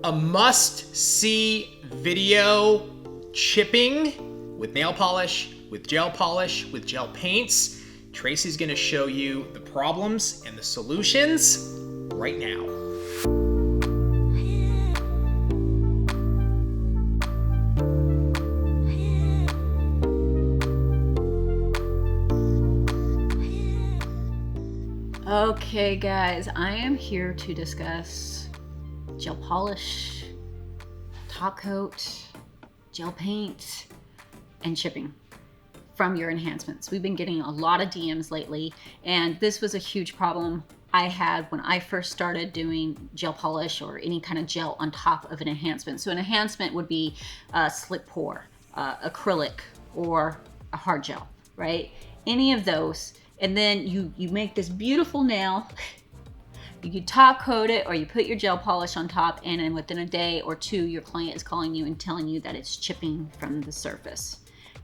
A must-see video, chipping with nail polish, with gel polish, with gel paints. Tracey's gonna show you the problems and the solutions right now. Okay guys, I am here to discuss gel polish, top coat, gel paint, and chipping from your enhancements. We've been getting a lot of DMs lately, and this was a huge problem I had when I first started doing gel polish or any kind of gel on top of an enhancement. So an enhancement would be a slick pour, acrylic, or a hard gel, right? Any of those. And then you make this beautiful nail, you top coat it or you put your gel polish on top, and then within a day or two, your client is calling you and telling you that it's chipping from the surface.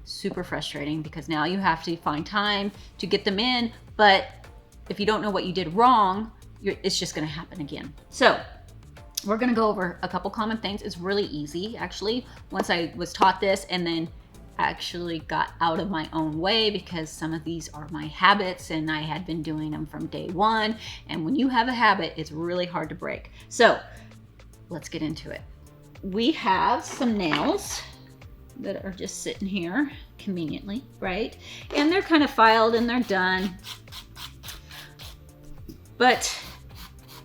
Super frustrating because now you have to find time to get them in, but if you don't know what you did wrong, it's just gonna happen again. So we're gonna go over a couple common things. It's really easy, actually, once I was taught this and then actually got out of my own way, because some of these are my habits and I had been doing them from day one. And when you have a habit, it's really hard to break. So let's get into it. We have some nails that are just sitting here conveniently, right? And they're kind of filed and they're done. But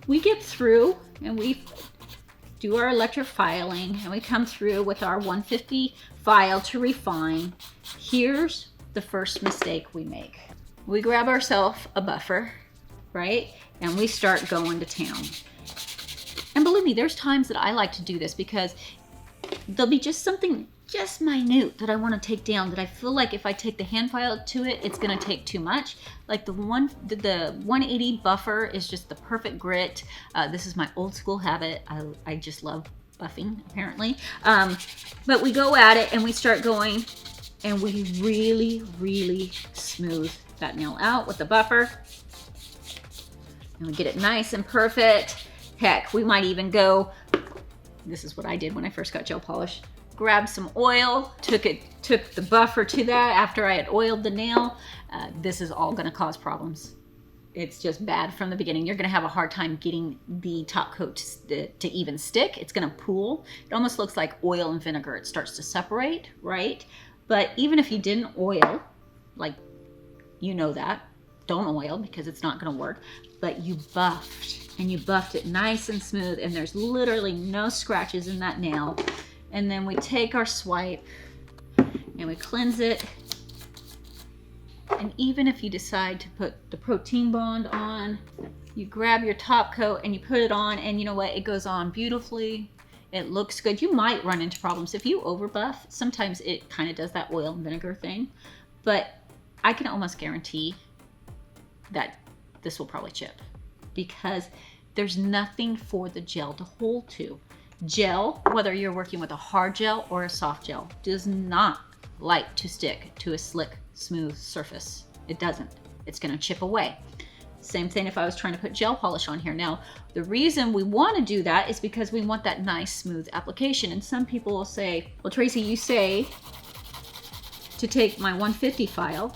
we get through and we do our electric filing and we come through with our 150 file to refine. Here's the first mistake we make. We grab ourselves a buffer, right? And we start going to town. And believe me, there's times that I like to do this because there'll be just something just minute that I want to take down that I feel like if I take the hand file to it, it's going to take too much. Like the 180 buffer is just the perfect grit. This is my old school habit. I just love buffing, apparently. But we go at it and we start going and we really smooth that nail out with the buffer. And we get it nice and perfect. Heck, we might even go, this is what I did when I first got gel polish. Grabbed some oil, took the buffer to that after I had oiled the nail. This is all gonna cause problems. It's just bad from the beginning. You're gonna have a hard time getting the top coat to even stick. It's gonna pool. It almost looks like oil and vinegar. It starts to separate, right? But even if you didn't oil, like you know that, don't oil because it's not gonna work, but you buffed and you buffed it nice and smooth and there's literally no scratches in that nail. And then we take our swipe and we cleanse it. And even if you decide to put the protein bond on, you grab your top coat and you put it on, and you know what? It goes on beautifully. It looks good. You might run into problems. If you over buff, sometimes it kind of does that oil and vinegar thing. But I can almost guarantee that this will probably chip because there's nothing for the gel to hold to. Gel, whether you're working with a hard gel or a soft gel, does not like to stick to a slick, smooth surface. It doesn't. It's gonna chip away. Same thing if I was trying to put gel polish on here. Now, the reason we wanna do that is because we want that nice, smooth application. And some people will say, well, Tracey, you say to take my 150 file,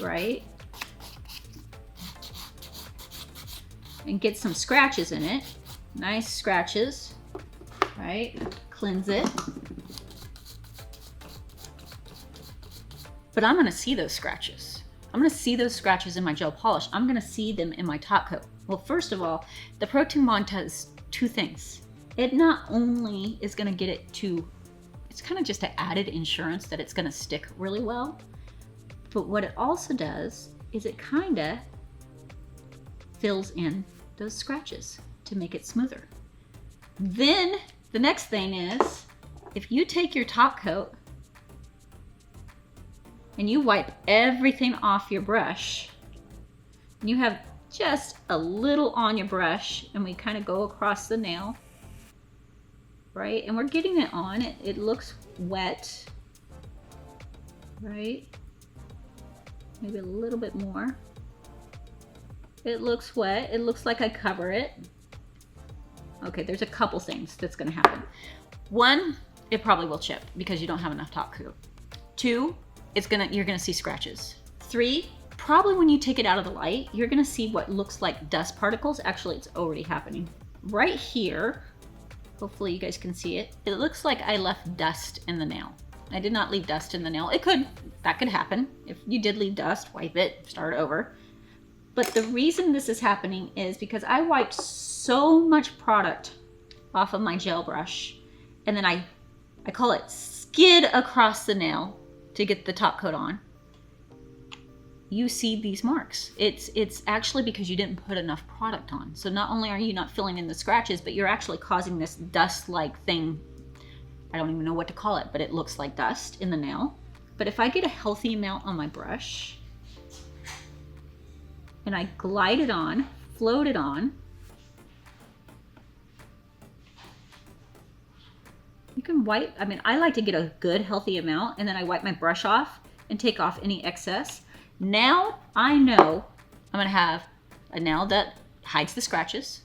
right? And get some scratches in it. Nice scratches, right? Cleanse it. But I'm gonna see those scratches. I'm gonna see those scratches in my gel polish. I'm gonna see them in my top coat. Well, first of all, the protein bond does two things. It not only is gonna get it to, it's kind of just an added insurance that it's gonna stick really well, but what it also does is it kinda fills in those scratches to make it smoother. Then the next thing is, if you take your top coat and you wipe everything off your brush, and you have just a little on your brush, and we kind of go across the nail, right? And we're getting it on, it looks wet, right? Maybe a little bit more. It looks wet. It looks like I cover it. Okay, there's a couple things that's gonna happen. One, it probably will chip because you don't have enough top coat. Two, you're gonna see scratches. Three, probably when you take it out of the light, you're gonna see what looks like dust particles. Actually, it's already happening. Right here, hopefully you guys can see it. It looks like I left dust in the nail. I did not leave dust in the nail. That could happen. If you did leave dust, wipe it, start over. But the reason this is happening is because I wiped so much product off of my gel brush, and then I call it skid across the nail to get the top coat on. You see these marks. It's actually because you didn't put enough product on. So not only are you not filling in the scratches, but you're actually causing this dust-like thing. I don't even know what to call it, but it looks like dust in the nail. But if I get a healthy amount on my brush, and I glide it on, float it on, you can wipe, I like to get a good healthy amount, and then I wipe my brush off and take off any excess. Now I know I'm gonna have a nail that hides the scratches.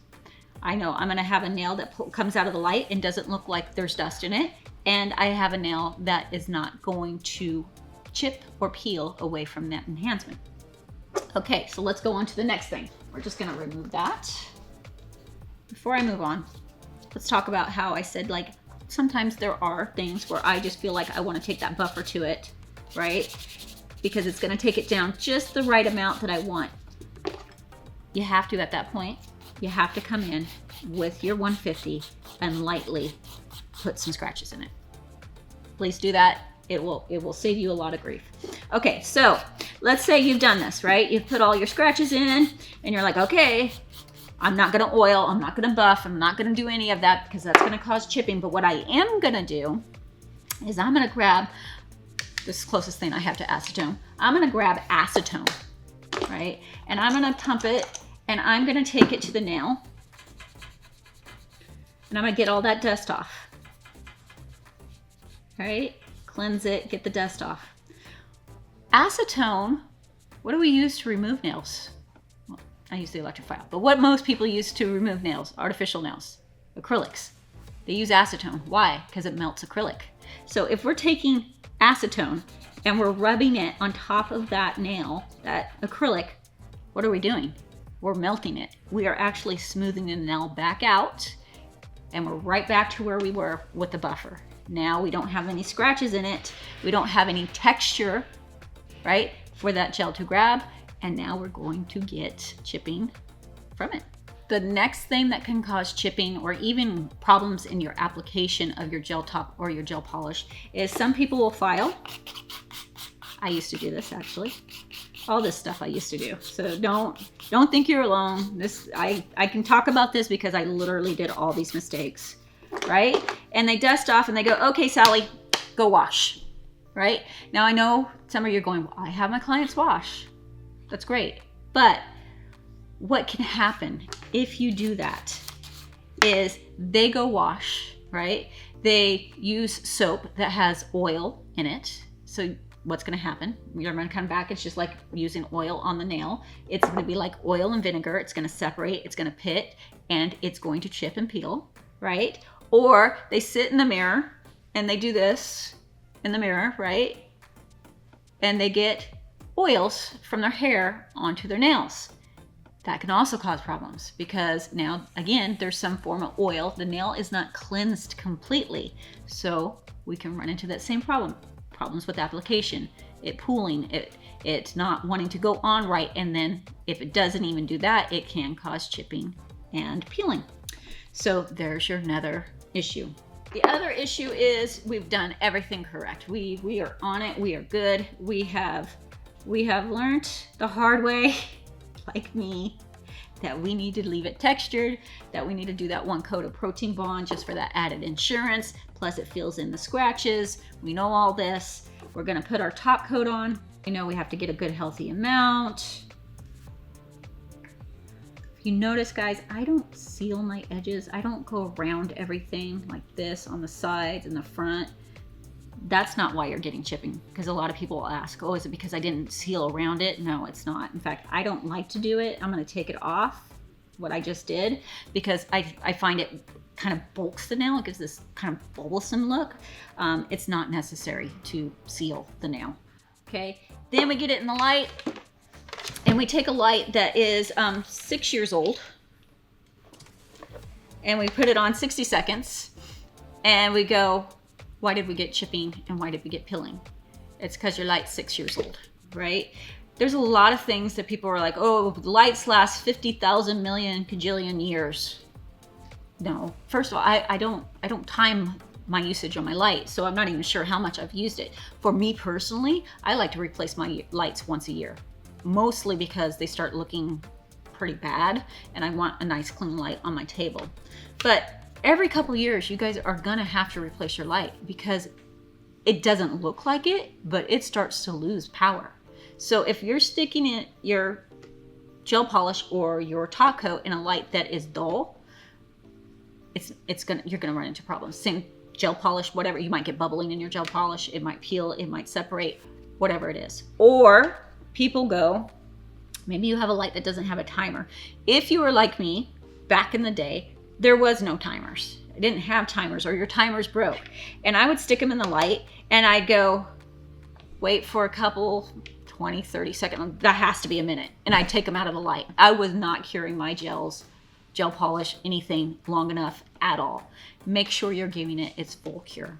I know I'm gonna have a nail that comes out of the light and doesn't look like there's dust in it. And I have a nail that is not going to chip or peel away from that enhancement. Okay, so let's go on to the next thing. We're just gonna remove that. Before I move on, let's talk about how I said, like, sometimes there are things where I just feel like I wanna take that buffer to it, right? Because it's gonna take it down just the right amount that I want. You have to, at that point, you have to come in with your 150 and lightly put some scratches in it. Please do that. It will save you a lot of grief. Okay, so let's say you've done this, right? You've put all your scratches in and you're like, okay, I'm not gonna oil, I'm not gonna buff, I'm not gonna do any of that because that's gonna cause chipping. But what I am gonna do is I'm gonna grab this closest thing I have to acetone. I'm gonna grab acetone, right? And I'm gonna pump it and I'm gonna take it to the nail and I'm gonna get all that dust off, right? Cleanse it, get the dust off. Acetone, what do we use to remove nails? Well, I use the electric file, but what most people use to remove nails, artificial nails, acrylics. They use acetone. Why? Because it melts acrylic. So if we're taking acetone and we're rubbing it on top of that nail, that acrylic, what are we doing? We're melting it. We are actually smoothing the nail back out and we're right back to where we were with the buffer. Now we don't have any scratches in it. We don't have any texture, right, for that gel to grab. And now we're going to get chipping from it. The next thing that can cause chipping or even problems in your application of your gel top or your gel polish is some people will file. I used to do this actually. All this stuff I used to do. So don't think you're alone. I can talk about this because I literally did all these mistakes, right? And they dust off and they go, okay, Sally, go wash, right? Now I know some of you are going, well, I have my clients wash. That's great. But what can happen if you do that is they go wash, right? They use soap that has oil in it. So what's gonna happen? You're gonna come back, it's just like using oil on the nail. It's gonna be like oil and vinegar. It's gonna separate, it's gonna pit, and it's going to chip and peel, right? Or they sit in the mirror and they do this in the mirror, right? And they get oils from their hair onto their nails. That can also cause problems because now, again, there's some form of oil. The nail is not cleansed completely. So we can run into that same problem. Problems with application, it pooling, it not wanting to go on right. And then if it doesn't even do that, it can cause chipping and peeling. So there's your another issue. The other issue is we've done everything correct. We are on it. We are good. We have learned the hard way, like me, that we need to leave it textured, that we need to do that one coat of protein bond just for that added insurance. Plus it fills in the scratches. We know all this. We're gonna put our top coat on. You know we have to get a good healthy amount. If you notice, guys, I don't seal my edges. I don't go around everything like this on the sides and the front. That's not why you're getting chipping, because a lot of people will ask, oh, is it because I didn't seal around it? No, it's not. In fact, I don't like to do it. I'm gonna take it off what I just did, because I find it kind of bulks the nail. It gives this kind of bubblesome look. It's not necessary to seal the nail. Okay, then we get it in the light, and we take a light that is 6 years old, and we put it on 60 seconds, and we go, why did we get chipping and why did we get pilling? It's because your light's 6 years old, right? There's a lot of things that people are like, oh, lights last 50,000 million cajillion years. No, first of all, I don't time my usage on my light, so I'm not even sure how much I've used it. For me personally, I like to replace my lights once a year, mostly because they start looking pretty bad and I want a nice clean light on my table. But every couple years, you guys are gonna have to replace your light because it doesn't look like it, but it starts to lose power. So if you're sticking in your gel polish or your top coat in a light that is dull, you're gonna run into problems. Same gel polish, whatever, you might get bubbling in your gel polish, it might peel, it might separate, whatever it is. Or people go, maybe you have a light that doesn't have a timer. If you were like me, back in the day, there was no timers. I didn't have timers, or your timers broke. And I would stick them in the light and I'd go, wait for a couple, 20, 30 seconds, that has to be a minute. And I'd take them out of the light. I was not curing my gel polish, anything long enough at all. Make sure you're giving it its full cure.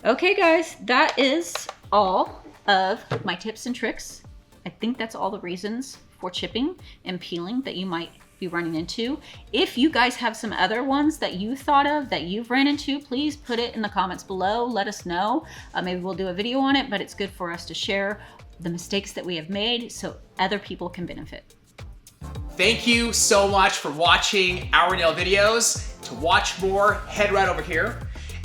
Okay guys, that is all of my tips and tricks. I think that's all the reasons for chipping and peeling that you might be running into. If you guys have some other ones that you thought of that you've ran into, please put it in the comments below. Let us know. Maybe we'll do a video on it, but it's good for us to share the mistakes that we have made so other people can benefit. Thank you so much for watching our nail videos. To watch more, head right over here.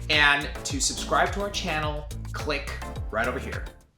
And to subscribe to our channel, click right over here.